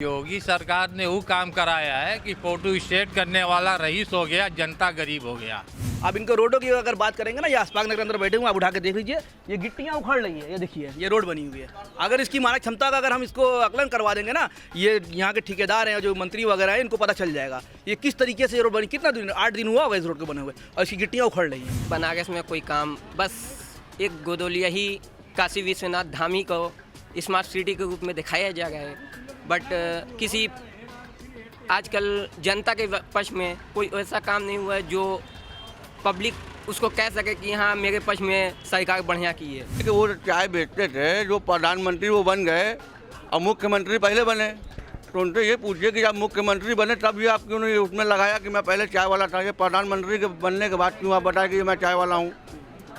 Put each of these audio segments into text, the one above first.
योगी सरकार ने वो काम कराया है कि फोटो स्टेट करने वाला रईस हो गया, जनता गरीब हो गया। अब इनको रोडों की अगर बात करेंगे ना, ये अशफाक नगर अंदर बैठे हुए, आप उठा के देख लीजिए, ये गिट्टियाँ उखड़ रही है, ये देखिए ये रोड बनी हुई है। अगर इसकी मानक क्षमता का अगर हम इसको आकलन करवा देंगे ना, ये यहाँ के ठेकेदार हैं जो मंत्री वगैरह हैं, इनको पता चल जाएगा ये किस तरीके से ये रोड बनी। कितना दिन, 8 दिन हुआ होगा इस रोड को बने हुए, और इसकी गिट्टियाँ उखड़ रही हैं। बनारस में कोई काम, बस एक गोदोलिया ही काशी विश्वनाथ धामी को स्मार्ट सिटी के रूप में दिखाया जा रहा है, बट किसी आजकल जनता के पक्ष में कोई ऐसा काम नहीं हुआ है जो पब्लिक उसको कह सके कि हाँ मेरे पक्ष में सरकार बढ़िया की है। कि वो चाय बेचते थे, जो प्रधानमंत्री वो बन गए और मुख्यमंत्री पहले बने, तो उनसे ये पूछिए कि जब मुख्यमंत्री बने तब ये आप क्यों नहीं उसमें लगाया कि मैं पहले चाय वाला था। ये प्रधानमंत्री के बनने के बाद क्यों आप बताया कि मैं चाय वाला हूँ,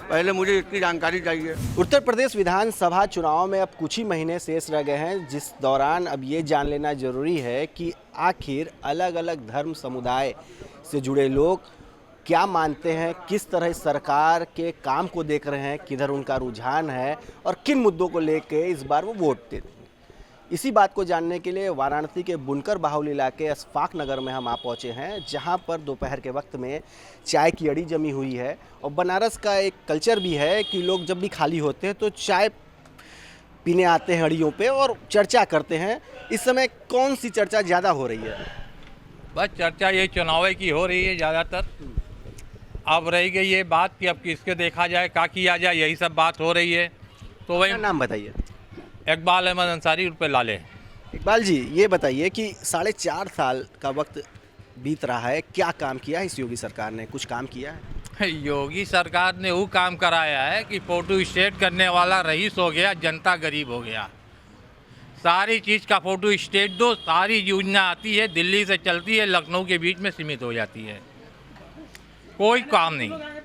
पहले मुझे इसकी जानकारी चाहिए। उत्तर प्रदेश विधानसभा चुनाव में अब कुछ ही महीने शेष रह गए हैं, जिस दौरान अब ये जान लेना जरूरी है कि आखिर अलग अलग धर्म समुदाय से जुड़े लोग क्या मानते हैं, किस तरह सरकार के काम को देख रहे हैं, किधर उनका रुझान है और किन मुद्दों को लेकर इस बार वो वोट देते हैं। इसी बात को जानने के लिए वाराणसी के बुनकर बाहुल इलाके अशफाक नगर में हम आ पहुँचे हैं, जहां पर दोपहर के वक्त में चाय की अड़ी जमी हुई है। और बनारस का एक कल्चर भी है कि लोग जब भी खाली होते हैं तो चाय पीने आते हैं अड़ियों पे और चर्चा करते हैं। इस समय कौन सी चर्चा ज़्यादा हो रही है? बस चर्चा ये चुनाव की हो रही है ज़्यादातर। अब रही गई ये बात कि अब किसके देखा जाए, क्या किया जाए, यही सब बात हो रही है। तो वही नाम बताइए। इकबाल अहमद अंसारी रुपये लाले। इकबाल जी, ये बताइए कि 4.5 साल का वक्त बीत रहा है, क्या काम किया है इस योगी सरकार ने? कुछ काम किया है? योगी सरकार ने वो काम कराया है कि फोटो स्टेट करने वाला रईस हो गया, जनता गरीब हो गया। सारी चीज़ का फोटो स्टेट दो, सारी योजना आती है, दिल्ली से चलती है, लखनऊ के बीच में सीमित हो जाती है, कोई काम नहीं।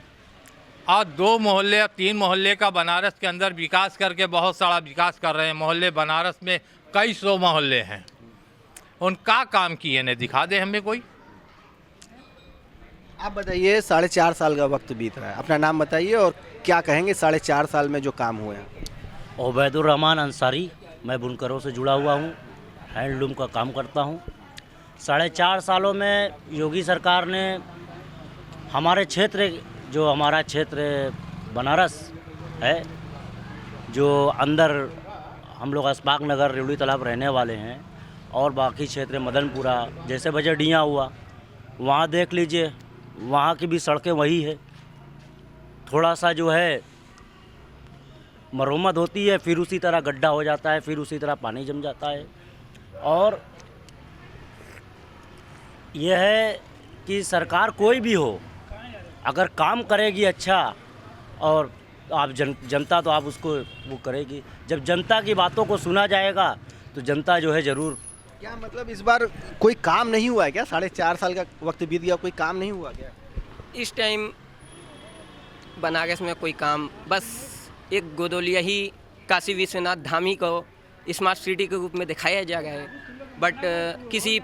और 2 मोहल्ले या 3 मोहल्ले का बनारस के अंदर विकास करके बहुत सारा विकास कर रहे हैं। मोहल्ले बनारस में कई 100 मोहल्ले हैं, उनका काम किए ने दिखा दे हमें कोई। आप बताइए, 4.5 साल का वक्त बीत रहा है, अपना नाम बताइए और क्या कहेंगे 4.5 साल में जो काम हुए हैं? उबैदुर रहमान अंसारी, मैं बुनकरों से जुड़ा हुआ हूँ, हैंडलूम का काम करता हूँ। 4.5 सालों में योगी सरकार ने हमारे क्षेत्र, जो हमारा क्षेत्र बनारस है, जो अंदर हम लोग अशफाक नगर रेवड़ी तालाब रहने वाले हैं, और बाकी क्षेत्र मदनपुरा जैसे बजडियाँ हुआ, वहाँ देख लीजिए, वहाँ की भी सड़कें वही है। थोड़ा सा जो है मरम्मत होती है, फिर उसी तरह गड्ढा हो जाता है, फिर उसी तरह पानी जम जाता है। और यह है कि सरकार कोई भी हो, अगर काम करेगी अच्छा, और आप जनता तो आप उसको वो करेगी। जब जनता की बातों को सुना जाएगा तो जनता जो है ज़रूर। क्या मतलब इस बार कोई काम नहीं हुआ है क्या? 4.5 साल का वक्त बीत गया, कोई काम नहीं हुआ क्या? इस टाइम बनारस में कोई काम, बस एक गोदोलिया ही काशी विश्वनाथ धामी को स्मार्ट सिटी के रूप में दिखाया जा रहा है, बट किसी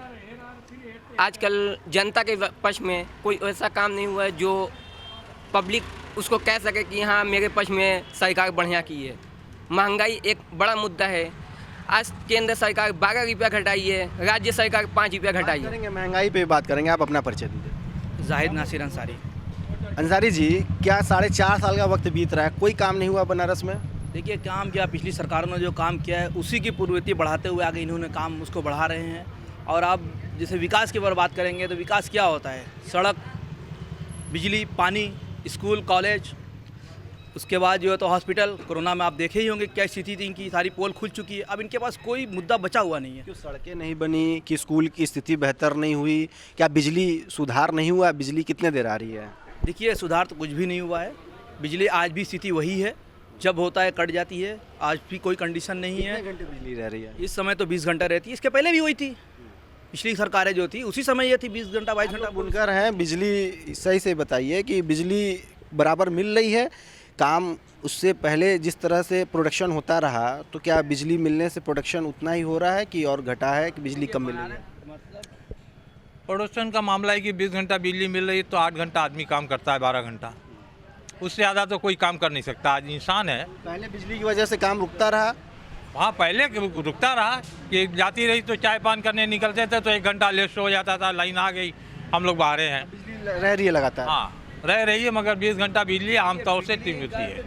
आजकल जनता के पक्ष में कोई ऐसा काम नहीं हुआ है जो पब्लिक उसको कह सके कि हाँ मेरे पक्ष में सरकार बढ़िया की है। महंगाई एक बड़ा मुद्दा है। आज केंद्र सरकार 12 रुपया घटाई है, राज्य सरकार 5 रुपया घटाई है। महंगाई पे बात करेंगे, आप अपना परिचय दीजिए। जाहिद नासिर अंसारी। अंसारी जी, क्या 4.5 साल का वक्त बीत रहा है, कोई काम नहीं हुआ बनारस में? देखिए, काम किया, पिछली सरकारों ने जो काम किया है उसी की प्रवृत्ति बढ़ाते हुए आगे इन्होंने काम उसको बढ़ा रहे हैं। और आप जैसे विकास की बात करेंगे तो विकास क्या होता है? सड़क, बिजली, पानी, स्कूल, कॉलेज, उसके बाद जो है तो हॉस्पिटल। कोरोना में आप देखे ही होंगे क्या स्थिति थी इनकी, सारी पोल खुल चुकी है। अब इनके पास कोई मुद्दा बचा हुआ नहीं है। क्यों सड़कें नहीं बनी, कि स्कूल की स्थिति बेहतर नहीं हुई, क्या बिजली सुधार नहीं हुआ? बिजली कितने देर आ रही है? देखिए, सुधार तो कुछ भी नहीं हुआ है। बिजली आज भी स्थिति वही है, जब होता है कट जाती है। आज भी कोई कंडीशन नहीं है। कितने घंटे बिजली रह रही है? इस समय तो 20 घंटा रहती है, इसके पहले भी हुई थी। पिछली सरकारें जो थी उसी समय ये थी 20 घंटा 22 घंटा। बुनकर हैं, बिजली सही से बताइए कि बिजली बराबर मिल रही है? काम उससे पहले जिस तरह से प्रोडक्शन होता रहा, तो क्या बिजली मिलने से प्रोडक्शन उतना ही हो रहा है कि और घटा है, कि बिजली कम मिल रही है? प्रोडक्शन का मामला है कि 20 घंटा बिजली मिल रही है तो 8 घंटा आदमी काम करता है, 12 घंटा। उससे ज़्यादा तो कोई काम कर नहीं सकता। आज इंसान है। पहले बिजली की वजह से काम रुकता रहा, वहाँ पहले रुकता रहा कि जाती रही तो चाय पान करने निकलते थे तो 1 घंटा लेट हो जाता था, लाइन आ गई, हम लोग बाहर हैं। बिजली रह रही है लगातार? हाँ रह रही है, मगर 20 घंटा बिजली आमतौर से मिलती है।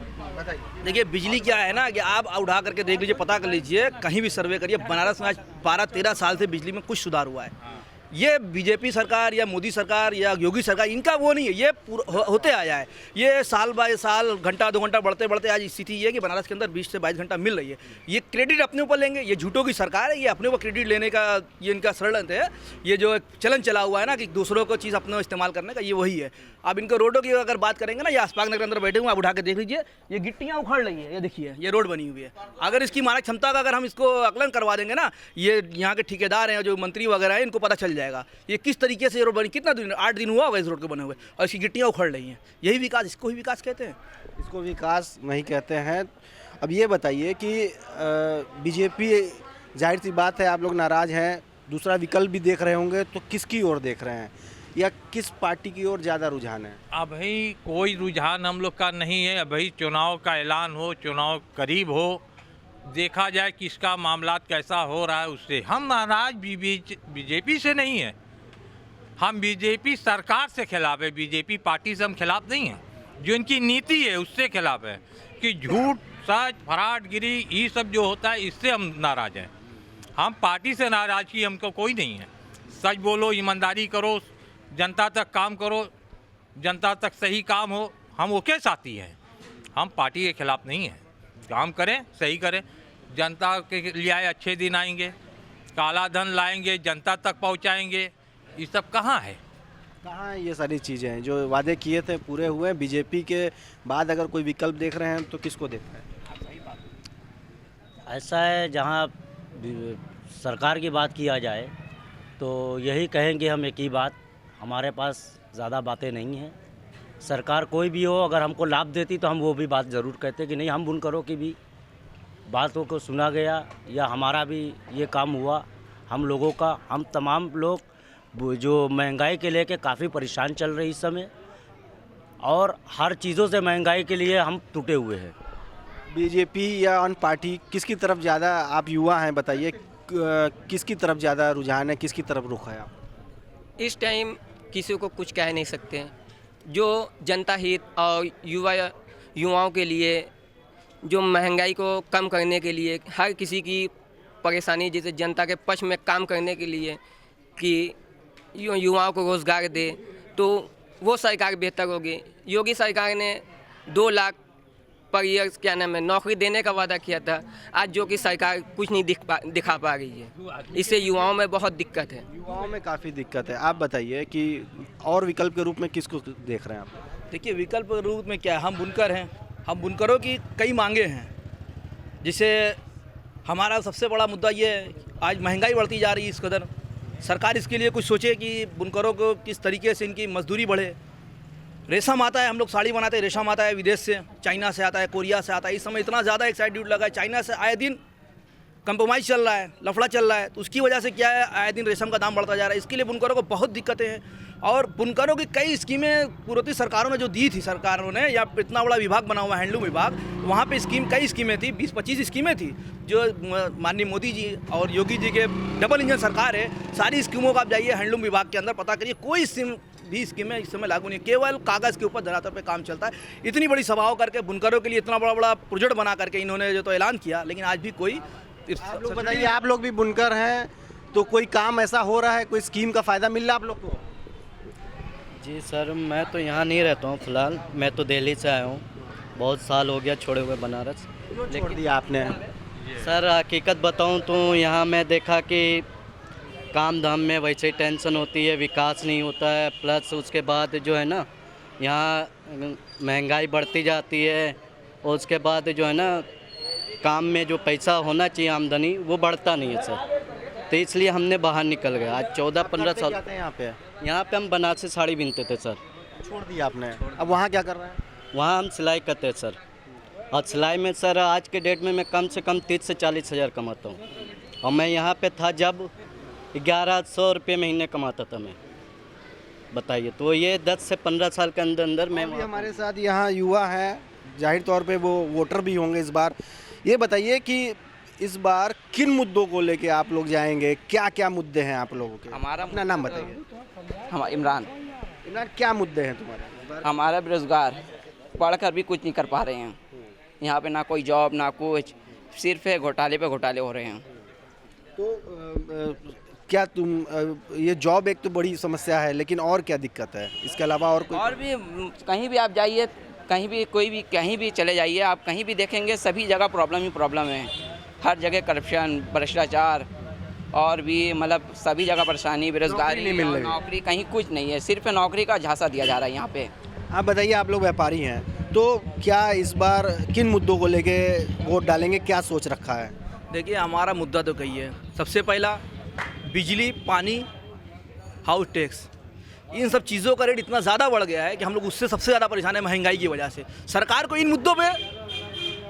देखिए बिजली क्या है ना कि आप उठा करके देख लीजिए, पता कर लीजिए, कहीं भी सर्वे करिए, बनारस में आज 12-13 साल से बिजली में कुछ सुधार हुआ है। ये बीजेपी सरकार या मोदी सरकार या योगी सरकार, इनका वो नहीं है, ये होते आया है। ये साल बाय साल, घंटा 2 घंटा बढ़ते बढ़ते आज स्थिति ये है कि बनारस के अंदर 20 से 22 घंटा मिल रही है। ये क्रेडिट अपने ऊपर लेंगे, ये झूठों की सरकार है, ये अपने ऊपर क्रेडिट लेने का ये इनका षड्यंत्र है। ये जो एक चलन चला हुआ है ना कि दूसरों को चीज़ अपने इस्तेमाल करने का, ये वही है। अब इनको रोडों की अगर बात करेंगे ना, ये आसपास नगर के अंदर बैठे हुए, आप उठा के देख लीजिए, ये गिट्टियाँ उखड़ रही है, ये देखिए ये रोड बनी हुई है। अगर इसकी मानक क्षमता का अगर हम इसको आकलन करवा देंगे ना, ये यहाँ के ठेकेदार हैं, जो मंत्री वगैरह हैं, इनको पता चल जाएगा ये किस तरीके से ये रोड बनी। कितना दिन, 8 दिन हुआ इस रोड को बने हुए, और इसकी गिट्टियाँ उखड़ रही हैं। यही विकास, इसको ही विकास कहते हैं। इसको विकास नहीं कहते हैं। अब ये बताइए कि बीजेपी, जाहिर सी बात है आप लोग नाराज़ हैं, दूसरा विकल्प भी देख रहे होंगे, तो किसकी ओर देख रहे हैं या किस पार्टी की ओर ज़्यादा रुझान है? अभी कोई रुझान हम लोग का नहीं है। अभी चुनाव का ऐलान हो, चुनाव करीब हो, देखा जाए किसका मामला कैसा हो रहा है उससे। हम नाराज बीजेपी से नहीं है, हम बीजेपी सरकार से खिलाफ है। बीजेपी पार्टी से हम खिलाफ नहीं हैं, जो इनकी नीति है उससे खिलाफ है कि झूठ सच फराडगिरी ये सब जो होता है, इससे हम नाराज़ हैं। हम पार्टी से नाराज़गी हमको कोई नहीं है। सच बोलो, ईमानदारी करो, जनता तक काम करो, जनता तक सही काम हो, हम ओके साथी हैं। हम पार्टी के खिलाफ नहीं हैं। काम करें, सही करें, जनता के लिए अच्छे दिन आएंगे, काला धन लाएंगे, जनता तक पहुंचाएंगे। ये सब कहाँ है? कहाँ है ये सारी चीज़ें हैं जो वादे किए थे पूरे हुए? बीजेपी के बाद अगर कोई विकल्प देख रहे हैं तो किसको देख रहे हैं? ऐसा है, जहाँ सरकार की बात किया जाए तो यही कहेंगे हम एक ही बात, हमारे पास ज़्यादा बातें नहीं हैं। सरकार कोई भी हो, अगर हमको लाभ देती तो हम वो भी बात ज़रूर कहते कि नहीं, हम बुनकरों की भी बातों को सुना गया या हमारा भी ये काम हुआ। हम लोगों का, हम तमाम लोग जो महंगाई के लेके काफ़ी परेशान चल रही इस समय, और हर चीज़ों से महंगाई के लिए हम टूटे हुए हैं। बीजेपी या अन्य पार्टी, किसकी तरफ ज़्यादा, आप युवा हैं बताइए, किसकी तरफ ज़्यादा रुझान है, किसकी तरफ रुख है आप? इस टाइम किसी को कुछ कह नहीं सकते हैं। जो जनता हित और युवाओं के लिए, जो महंगाई को कम करने के लिए, हर किसी की परेशानी जैसे जनता के पक्ष में काम करने के लिए कि युवाओं को रोज़गार दे, तो वो सरकार बेहतर होगी। योगी सरकार ने 2 लाख पर ईयर क्या नाम है नौकरी देने का वादा किया था, आज जो कि सरकार कुछ नहीं दिखा पा रही है। इससे युवाओं में बहुत दिक्कत है। युवाओं में काफ़ी दिक्कत है। आप बताइए कि और विकल्प के रूप में किसको देख रहे हैं आप? देखिए विकल्प के रूप में क्या है, हम बुनकर हैं, हम बुनकरों की कई मांगे हैं। जिसे हमारा सबसे बड़ा मुद्दा ये है, आज महंगाई बढ़ती जा रही है इस कदर, सरकार इसके लिए कुछ सोचे कि बुनकरों को किस तरीके से इनकी मजदूरी बढ़े। रेशम आता है, हम लोग साड़ी बनाते हैं, रेशम आता है विदेश से, चाइना से आता है, कोरिया से आता है। इस समय इतना ज़्यादा एक्साइड ड्यूटी लगा है, चाइना से आए दिन कंप्रोमाइज़ चल रहा है, लफड़ा चल रहा है, तो उसकी वजह से क्या है, आए दिन रेशम का दाम बढ़ता जा रहा है। इसके लिए बुनकरों को बहुत दिक्कतें हैं। और बुनकरों की कई स्कीमें पूर्ववर्ती सरकारों ने जो दी थी, सरकारों ने, या इतना बड़ा विभाग बना हुआ हैंडलूम विभाग, वहाँ पे कई स्कीमें थी, 20-25 स्कीमें थी, जो माननीय मोदी जी और योगी जी के डबल इंजन सरकार है। सारी स्कीमों का आप जाइए हैंडलूम विभाग के अंदर पता करिए, कोई स्कीमें इस समय लागू नहीं है, केवल कागज़ के ऊपर धरातल पे काम चलता है। इतनी बड़ी सभाओं करके बुनकरों के लिए इतना बड़ा प्रोजेक्ट बना करके इन्होंने जो तो ऐलान किया, लेकिन आज भी कोई। आप लोग बताइए, आप लोग भी बुनकर हैं, तो कोई काम ऐसा हो रहा है, कोई स्कीम का फ़ायदा मिल रहा है आप लोग को? जी सर, मैं तो यहाँ नहीं रहता हूँ फ़िलहाल, मैं तो दिल्ली से आया हूँ, बहुत साल हो गया छोड़े हुए बनारस। छोड़ दिया आपने? सर हकीकत बताऊँ तो यहाँ मैं देखा कि काम धाम में वैसे ही टेंशन होती है, विकास नहीं होता है, प्लस उसके बाद जो है ना यहाँ महंगाई बढ़ती जाती है, और उसके बाद जो है ना काम में जो पैसा होना चाहिए आमदनी वो बढ़ता नहीं है सर। तो इसलिए हमने बाहर निकल गए। आज 14-15 साल यहाँ पे हम बनारसी साड़ी बिनते थे सर। छोड़ दिया आपने? अब वहाँ क्या कर रहे हैं? वहाँ हम सिलाई करते हैं सर, और सिलाई में सर आज के डेट में मैं कम से कम 30 से 40 हज़ार कमाता हूँ, और मैं यहाँ पे था जब 1100 रुपये महीने कमाता था मैं, बताइए। तो ये 10 से 15 साल के अंदर मैं। हमारे साथ यहाँ युवा हैं, जाहिर तौर पे वो वोटर भी होंगे इस बार। ये बताइए कि इस बार किन मुद्दों को लेके आप लोग जाएंगे, क्या क्या मुद्दे हैं आप लोगों के? हमारा अपना नाम बताइए। हम इमरान, इमरान, क्या मुद्दे हैं तुम्हारे इस बार? हमारा बेरोजगार, पढ़कर भी कुछ नहीं कर पा रहे हैं। यहाँ पे ना कोई जॉब ना कुछ, सिर्फ घोटाले पे घोटाले हो रहे हैं। तो क्या ये जॉब एक तो बड़ी समस्या है, लेकिन और क्या दिक्कत है इसके अलावा? और कोई और भी कहीं भी आप जाइए, कहीं भी कोई भी कहीं भी चले जाइए, आप कहीं भी देखेंगे सभी जगह प्रॉब्लम ही प्रॉब्लम है। हर जगह करप्शन, भ्रष्टाचार और भी मतलब सभी जगह परेशानी, बेरोजगारी, नहीं मिल रही, नौकरी कहीं कुछ नहीं है, सिर्फ नौकरी का झांसा दिया जा रहा है यहाँ पे। आप बताइए, आप लोग व्यापारी हैं, तो क्या इस बार किन मुद्दों को लेके वोट डालेंगे, क्या सोच रखा है? देखिए, हमारा मुद्दा तो कई है। सबसे पहला बिजली, पानी, हाउस टैक्स, इन सब चीज़ों का रेट इतना ज़्यादा बढ़ गया है कि हम लोग उससे सबसे ज़्यादा परेशान है, महंगाई की वजह से। सरकार को इन मुद्दों पे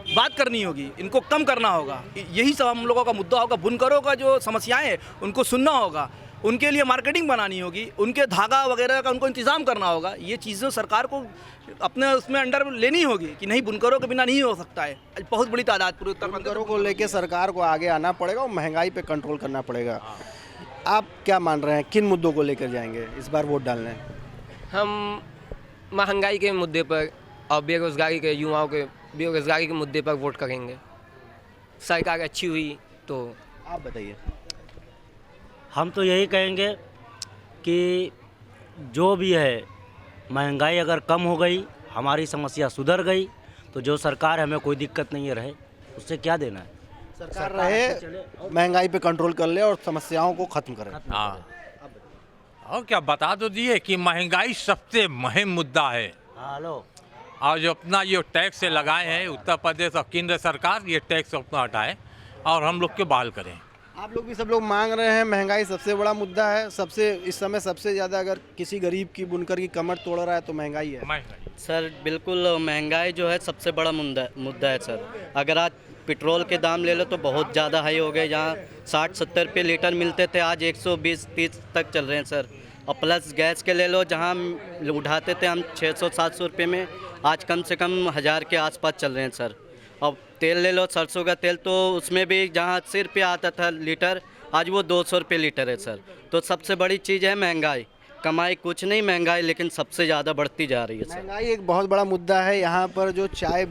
बात करनी होगी, इनको कम करना होगा। यही सब हम लोगों का मुद्दा होगा। बुनकरों का जो समस्याएं हैं उनको सुनना होगा, उनके लिए मार्केटिंग बनानी होगी, उनके धागा वगैरह का उनको इंतज़ाम करना होगा। ये चीज़ें सरकार को अपने उसमें अंडर लेनी होगी कि नहीं, बुनकरों के बिना नहीं हो सकता है। बहुत बड़ी तादाद पूरे उत्तर प्रदेश बुनकरों को लेके सरकार को आगे आना पड़ेगा और महंगाई पे कंट्रोल करना पड़ेगा। आप क्या मान रहे हैं, किन मुद्दों को लेकर जाएंगे इस बार वोट डालने? हम महंगाई के मुद्दे पर और बेरोज़गारी के युवाओं के बेरोज़गारी के मुद्दे पर वोट करेंगे। सरकार अच्छी हुई तो। आप बताइए। हम तो यही कहेंगे कि जो भी है, महंगाई अगर कम हो गई, हमारी समस्या सुधर गई, तो जो सरकार है हमें कोई दिक्कत नहीं है, रहे, उससे क्या देना है। सरकार रहे, महंगाई पे कंट्रोल कर ले और समस्याओं को खत्म करे। हाँ, और क्या बता तो दिए कि महंगाई सबसे अहम मुद्दा है। हेलो, और जो अपना ये टैक्स से लगाए हैं उत्तर प्रदेश और केंद्र सरकार, ये टैक्स अपना हटाए और हम लोग के बहाल करें। आप लोग भी सब लोग मांग रहे हैं, महंगाई सबसे बड़ा मुद्दा है। सबसे इस समय सबसे ज़्यादा अगर किसी गरीब की, बुनकर की कमर तोड़ रहा है तो महंगाई है। महंगाई सर बिल्कुल, महंगाई जो है सबसे बड़ा मुद्दा है सर। अगर आज पेट्रोल के दाम ले लो तो बहुत ज़्यादा हाई हो गए। जहाँ 60-70 रुपये लीटर मिलते थे, आज 120-130 तक चल रहे हैं सर। और प्लस गैस के ले लो, जहाँ उठाते थे हम 600-700 रुपये में, आज कम से कम 1000 के आसपास चल रहे हैं सर। और तेल ले लो, सरसों का तेल, तो उसमें भी जहाँ 80 रुपये आता था लीटर, आज वो 200 रुपये लीटर है सर। तो सबसे बड़ी चीज़ है महंगाई। कमाई कुछ नहीं, महंगाई लेकिन सबसे ज़्यादा बढ़ती जा रही है सर। महंगाई एक बहुत बड़ा मुद्दा है। यहाँ पर जो चाय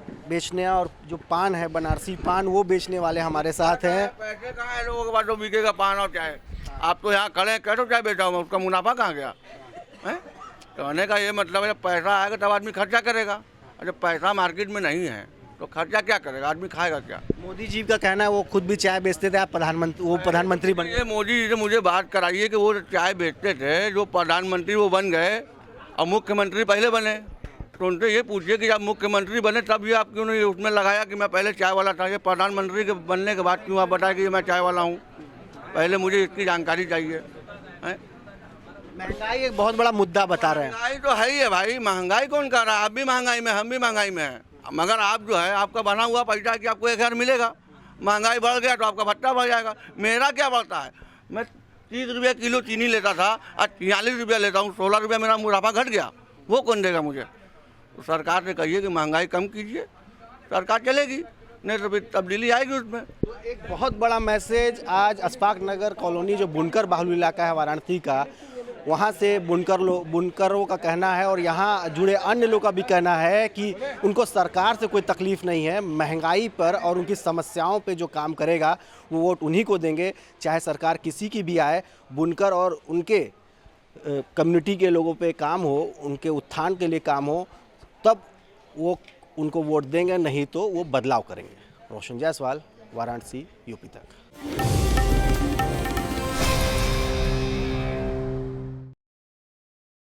बेचने और जो पान है, बनारसी पान, वो बेचने वाले हमारे साथ हैं। पैसे कहाँ है लोगों के पास जो बिकेगा पान और चाय? आप तो यहाँ खड़े हैं, कैसे चाय बेचा हूँ, उसका मुनाफा कहाँ गया है? कहने का ये मतलब है, जब पैसा आएगा तब आदमी खर्चा करेगा, और जब पैसा मार्केट में नहीं है तो खर्चा क्या करेगा, आदमी खाएगा क्या? मोदी जी का कहना है वो खुद भी चाय बेचते थे, आप प्रधानमंत्री बन गए। ये मोदी जी से मुझे बात कराइए कि वो चाय बेचते थे, जो प्रधानमंत्री वो बन गए और मुख्यमंत्री पहले बने, तो उनसे ये पूछिए कि जब मुख्यमंत्री बने तब ये आप क्यों नहीं उसमें लगाया कि मैं पहले चाय वाला था? ये प्रधानमंत्री के बनने के बाद क्यों आप बताए कि मैं चाय वाला हूँ? पहले मुझे इसकी जानकारी चाहिए। महंगाई एक बहुत बड़ा मुद्दा बता रहे हैं। महंगाई तो है ही है भाई, महंगाई कौन कर रहा है? आप भी महंगाई में, हम भी महंगाई में हैं, मगर आप जो है, आपका बना हुआ पैसा है कि आपको 1000 मिलेगा, महंगाई बढ़ गया तो आपका भत्ता बढ़ जाएगा। मेरा क्या बढ़ता है? मैं 30 रुपये किलो चीनी लेता था, आज 43 रुपया लेता हूँ, 16 रुपया मेरा मुनाफा घट गया, वो कौन देगा मुझे? तो सरकार से कहिए कि महंगाई कम कीजिए, सरकार चलेगी, नहीं तो फिर तब्दीली आएगी उसमें। तो एक बहुत बड़ा मैसेज आज अशफाक नगर कॉलोनी, जो बुनकर बाहुल इलाका है वाराणसी का, वहाँ से बुनकरों का कहना है और यहाँ जुड़े अन्य लोगों का भी कहना है कि उनको सरकार से कोई तकलीफ़ नहीं है। महंगाई पर और उनकी समस्याओं पे जो काम करेगा वो वोट उन्हीं को देंगे, चाहे सरकार किसी की भी आए। बुनकर और उनके कम्युनिटी के लोगों पे काम हो, उनके उत्थान के लिए काम हो, तब वो उनको वोट देंगे, नहीं तो वो बदलाव करेंगे। रोशन जायसवाल, वाराणसी, यूपी तक।